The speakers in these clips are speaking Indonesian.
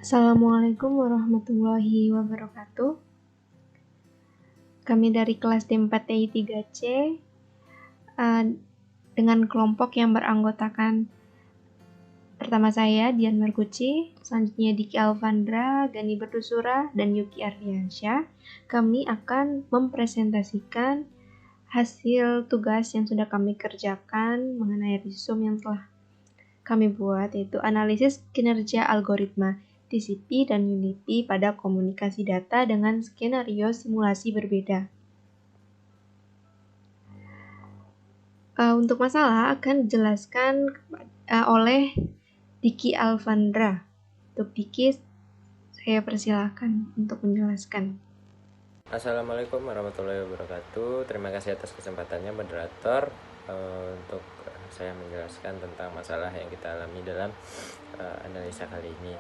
Assalamualaikum warahmatullahi wabarakatuh. Kami dari kelas D4TI 3C dengan kelompok yang beranggotakan pertama saya Dian Marguci, selanjutnya Diki Alvandra, Gani Berdusura, dan Yuki Ardiansyah. Kami akan mempresentasikan hasil tugas yang sudah kami kerjakan mengenai resume yang telah kami buat, yaitu analisis kinerja algoritma TCP dan UDP pada komunikasi data dengan skenario simulasi berbeda. Untuk masalah akan dijelaskan oleh Diki Alvandra. Untuk Diki, saya persilakan untuk menjelaskan. Assalamualaikum warahmatullahi wabarakatuh. Terima kasih atas kesempatannya moderator untuk saya menjelaskan tentang masalah yang kita alami dalam analisa kali ini.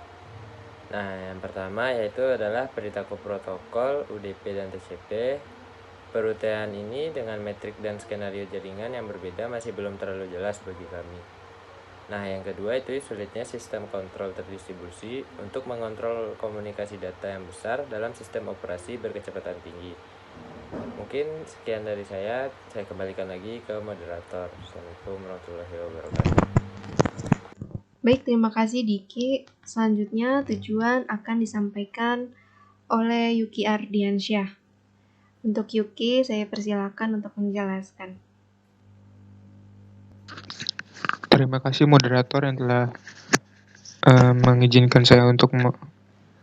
Nah, yang pertama yaitu adalah perilaku protokol UDP dan TCP. Perutaian ini dengan metrik dan skenario jaringan yang berbeda masih belum terlalu jelas bagi kami. Nah, yang kedua itu sulitnya sistem kontrol terdistribusi untuk mengontrol komunikasi data yang besar dalam sistem operasi berkecepatan tinggi. Mungkin sekian dari saya kembalikan lagi ke moderator. Assalamualaikum warahmatullahi wabarakatuh. Baik, terima kasih Diki. Selanjutnya tujuan akan disampaikan oleh Yuki Ardiansyah. Untuk Yuki, saya persilakan untuk menjelaskan. Terima kasih moderator yang telah mengizinkan saya untuk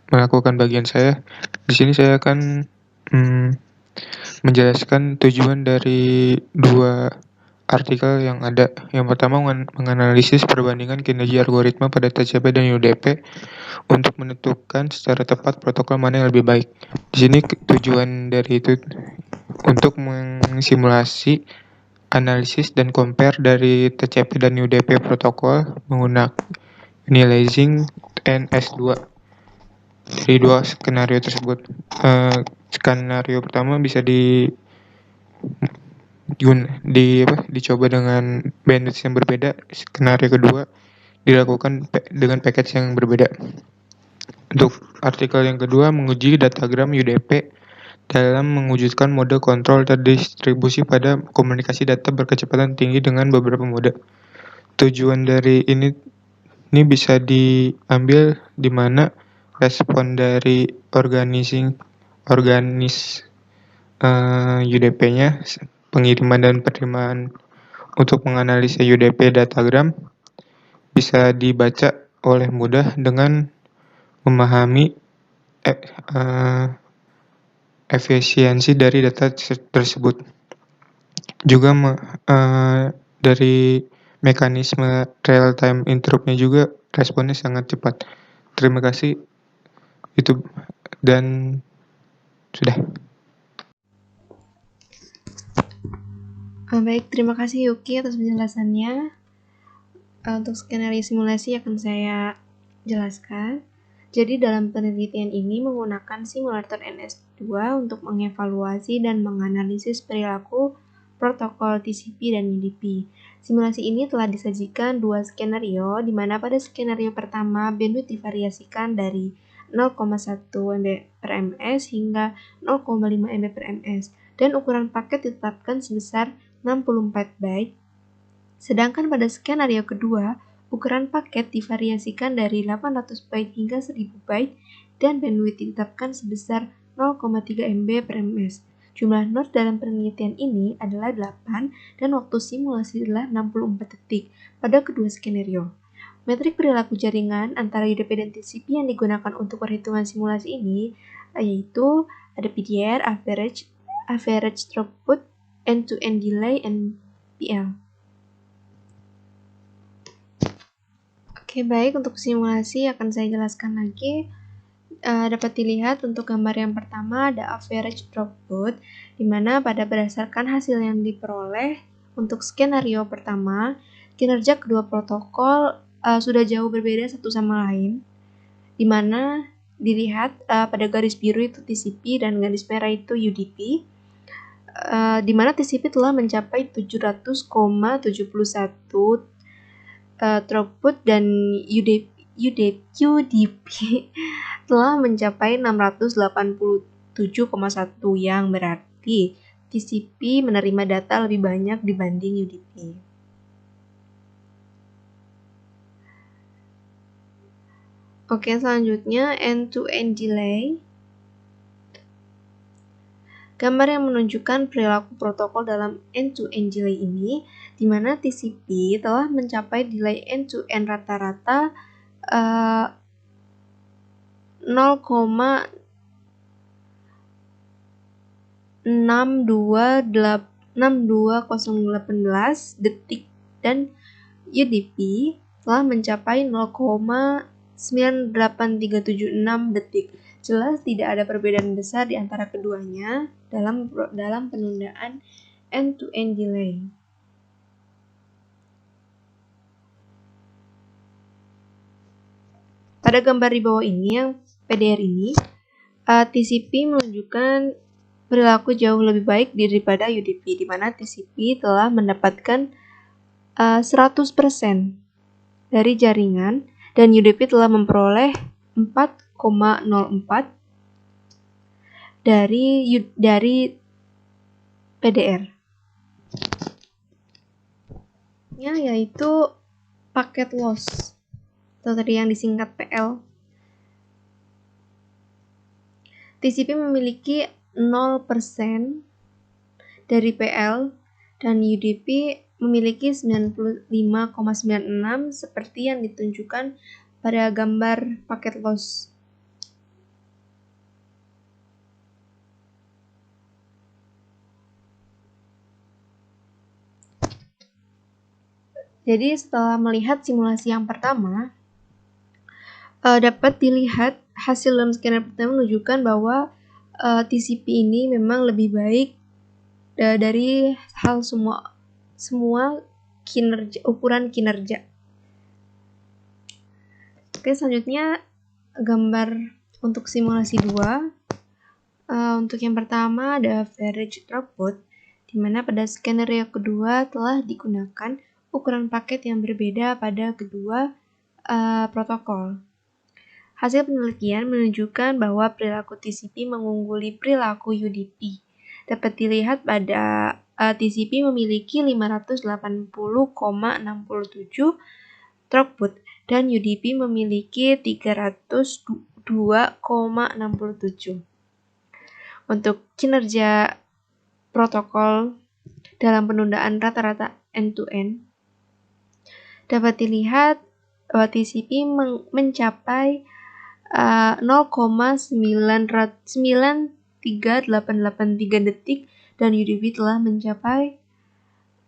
melakukan bagian saya. Di sini saya akan menjelaskan tujuan dari dua artikel yang ada. Yang pertama menganalisis perbandingan kinerja algoritma pada TCP dan UDP untuk menentukan secara tepat protokol mana yang lebih baik. Di sini tujuan dari itu untuk mensimulasi analisis dan compare dari TCP dan UDP protokol menggunakan Annealing NS2 dari dua skenario tersebut. Skenario pertama bisa dicoba dengan bandwidth yang berbeda. Skenario kedua dilakukan dengan package yang berbeda. Untuk artikel yang kedua, menguji datagram UDP dalam mewujudkan mode kontrol terdistribusi pada komunikasi data berkecepatan tinggi dengan beberapa mode. Tujuan dari ini bisa diambil di mana respon dari UDP-nya, pengiriman dan penerimaan untuk menganalisa UDP datagram bisa dibaca oleh mudah dengan memahami efisiensi dari data tersebut. Juga dari mekanisme real-time interrupt-nya juga responnya sangat cepat. Terima kasih. Itu dan sudah. Baik, terima kasih Yuki atas penjelasannya. Untuk skenario simulasi akan saya jelaskan. Jadi dalam penelitian ini menggunakan simulator NS2 untuk mengevaluasi dan menganalisis perilaku protokol TCP dan UDP. Simulasi ini telah disajikan dua skenario, di mana pada skenario pertama bandwidth divariasikan dari 0,1 MB per ms hingga 0,5 MB per ms, dan ukuran paket ditetapkan sebesar 64 byte. Sedangkan pada skenario kedua, ukuran paket divariasikan dari 800 byte hingga 1000 byte dan bandwidth ditetapkan sebesar 0,3 MB per ms. Jumlah node dalam penelitian ini adalah 8 dan waktu simulasi adalah 64 detik pada kedua skenario. Metrik perilaku jaringan antara UDP dan TCP yang digunakan untuk perhitungan simulasi ini yaitu ada PDR, average throughput, end-to-end delay, and PL. Oke, baik, untuk simulasi akan saya jelaskan lagi. Dapat dilihat untuk gambar yang pertama ada average throughput, di mana pada berdasarkan hasil yang diperoleh untuk skenario pertama, kinerja kedua protokol sudah jauh berbeda satu sama lain, di mana dilihat pada garis biru itu TCP dan garis merah itu UDP, di mana TCP telah mencapai 700,71 throughput dan UDP telah mencapai 687,1 yang berarti TCP menerima data lebih banyak dibanding UDP. Oke, selanjutnya end-to-end delay. Gambar yang menunjukkan perilaku protokol dalam end-to-end delay ini, di mana TCP telah mencapai delay end-to-end rata-rata 0,62018 detik dan UDP telah mencapai 0,98376 detik. Jelas tidak ada perbedaan besar di antara keduanya dalam penundaan end-to-end delay. Pada gambar di bawah ini yang PDR ini, TCP menunjukkan perilaku jauh lebih baik daripada UDP, di mana TCP telah mendapatkan 100% dari jaringan dan UDP telah memperoleh 4,04 dari PDR. Yaitu paket loss atau tadi yang disingkat PL. TCP memiliki 0% dari PL dan UDP memiliki 95,96 seperti yang ditunjukkan pada gambar paket loss. Jadi setelah melihat simulasi yang pertama, dapat dilihat hasil dalam scanner pertama menunjukkan bahwa TCP ini memang lebih baik dari hal semua ukuran kinerja. Oke, selanjutnya gambar untuk simulasi 2. Untuk yang pertama ada average throughput, di mana pada skenario kedua telah digunakan ukuran paket yang berbeda pada kedua protokol. Hasil penelitian menunjukkan bahwa perilaku TCP mengungguli perilaku UDP. Dapat dilihat pada TCP memiliki 580,67 throughput dan UDP memiliki 302,67. Untuk kinerja protokol dalam penundaan rata-rata end-to-end, dapat dilihat bahwa TCP mencapai 0,93883 detik dan UDP telah mencapai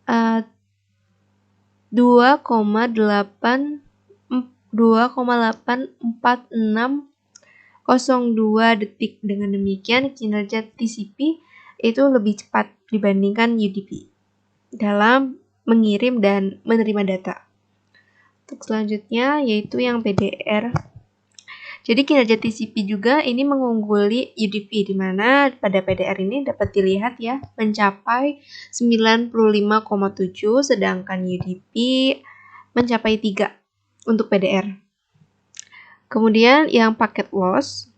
2,84602 detik. Dengan demikian, kinerja TCP itu lebih cepat dibandingkan UDP dalam mengirim dan menerima data. Untuk selanjutnya yaitu yang PDR. Jadi kinerja TCP juga ini mengungguli UDP, di mana pada PDR ini dapat dilihat ya mencapai 95,7 sedangkan UDP mencapai 3 untuk PDR. Kemudian yang paket loss,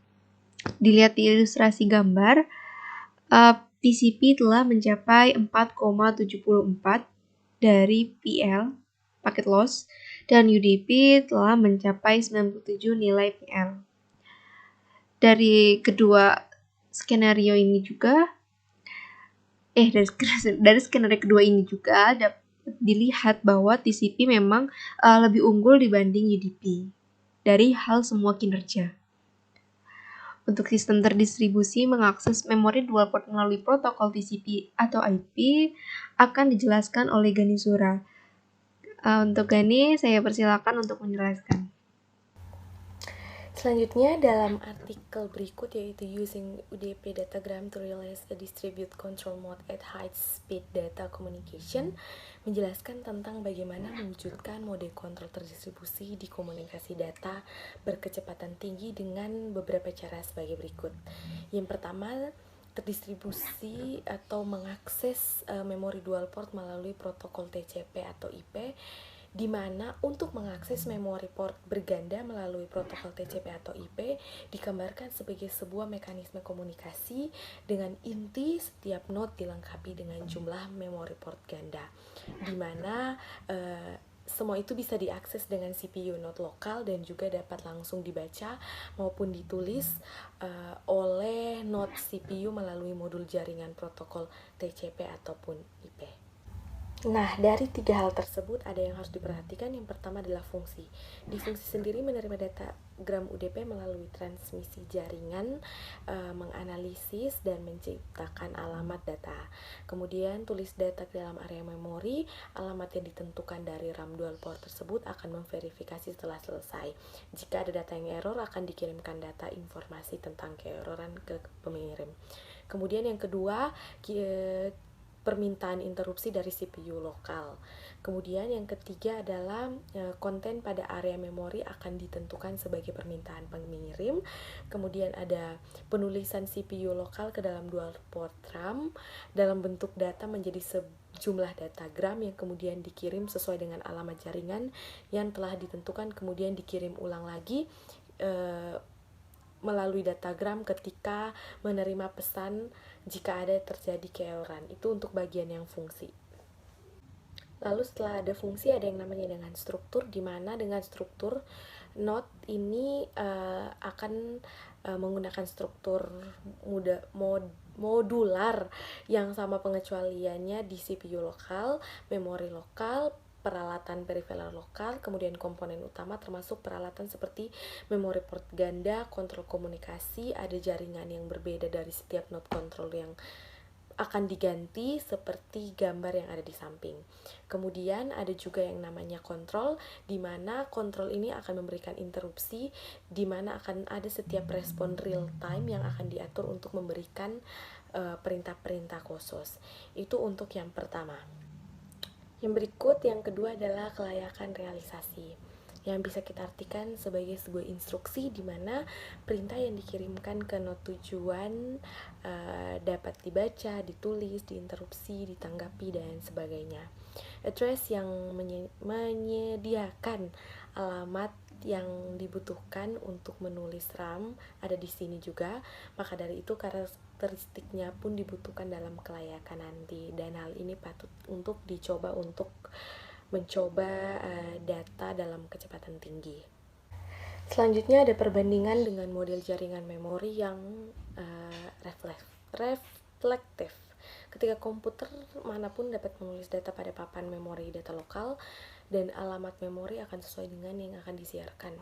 dilihat di ilustrasi gambar, TCP telah mencapai 4,74 dari PL paket loss dan UDP telah mencapai 97 nilai PL. Dari kedua skenario ini juga dari skenario kedua ini juga dapat dilihat bahwa TCP memang lebih unggul dibanding UDP dari hal semua kinerja. Untuk sistem terdistribusi mengakses memori dual port melalui protokol TCP atau IP akan dijelaskan oleh Gani Sura. Untuk Gani, saya persilakan untuk menjelaskan. Selanjutnya dalam artikel berikut yaitu Using UDP Datagram to Realize a Distributed Control Mode at High Speed Data Communication menjelaskan tentang bagaimana mewujudkan mode kontrol terdistribusi di komunikasi data berkecepatan tinggi dengan beberapa cara sebagai berikut. Yang pertama, terdistribusi atau mengakses memori dual port melalui protokol TCP atau IP di mana untuk mengakses memori port berganda melalui protokol TCP atau IP digambarkan sebagai sebuah mekanisme komunikasi dengan inti setiap node dilengkapi dengan jumlah memori port ganda, di mana semua itu bisa diakses dengan CPU node lokal dan juga dapat langsung dibaca maupun ditulis oleh node CPU melalui modul jaringan protokol TCP ataupun IP. Nah, dari 3 hal tersebut ada yang harus diperhatikan. Yang pertama adalah fungsi. Di fungsi sendiri menerima datagram UDP melalui transmisi jaringan, menganalisis dan menciptakan alamat data. Kemudian tulis data ke dalam area memori. Alamat yang ditentukan dari RAM dual port tersebut akan memverifikasi setelah selesai. Jika ada data yang error, akan dikirimkan data informasi tentang keerroran ke pengirim. Kemudian yang kedua, permintaan interupsi dari CPU lokal. Kemudian yang ketiga adalah konten pada area memori akan ditentukan sebagai permintaan pengirim. Kemudian ada penulisan CPU lokal ke dalam dual port RAM dalam bentuk data menjadi sejumlah datagram yang kemudian dikirim sesuai dengan alamat jaringan yang telah ditentukan, kemudian dikirim ulang lagi melalui datagram ketika menerima pesan jika ada terjadi keerroran. Itu untuk bagian yang fungsi. Lalu setelah ada fungsi ada yang namanya dengan struktur, di mana dengan struktur node ini akan menggunakan struktur modular yang sama pengecualiannya di CPU lokal, memori lokal, peralatan periferal lokal, kemudian komponen utama termasuk peralatan seperti memori port ganda, kontrol komunikasi, ada jaringan yang berbeda dari setiap node kontrol yang akan diganti seperti gambar yang ada di samping. Kemudian ada juga yang namanya kontrol, di mana kontrol ini akan memberikan interupsi, di mana akan ada setiap respon real time yang akan diatur untuk memberikan perintah-perintah khusus. Itu untuk yang pertama. Yang berikut, yang kedua adalah kelayakan realisasi, yang bisa kita artikan sebagai sebuah instruksi di mana perintah yang dikirimkan ke node tujuan dapat dibaca, ditulis, diinterupsi, ditanggapi, dan sebagainya. Address yang menyediakan alamat yang dibutuhkan untuk menulis RAM ada di sini juga, maka dari itu karakteristiknya pun dibutuhkan dalam kelayakan nanti, dan hal ini patut untuk dicoba untuk mencoba data dalam kecepatan tinggi. Selanjutnya ada perbandingan dengan model jaringan memori yang reflektif. Ketika komputer manapun dapat menulis data pada papan memori data lokal, dan alamat memori akan sesuai dengan yang akan disiarkan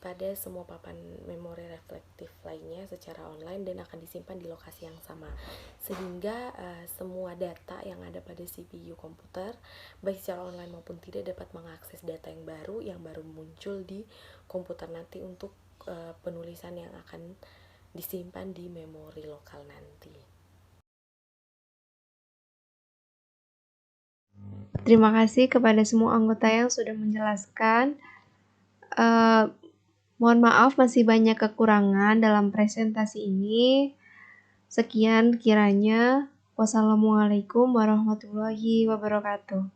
pada semua papan memori reflektif lainnya secara online dan akan disimpan di lokasi yang sama, sehingga semua data yang ada pada CPU komputer baik secara online maupun tidak dapat mengakses data yang baru muncul di komputer nanti untuk penulisan yang akan disimpan di memori lokal nanti. Terima kasih kepada semua anggota yang sudah menjelaskan. Mohon maaf masih banyak kekurangan dalam presentasi ini. Sekian kiranya. Wassalamualaikum warahmatullahi wabarakatuh.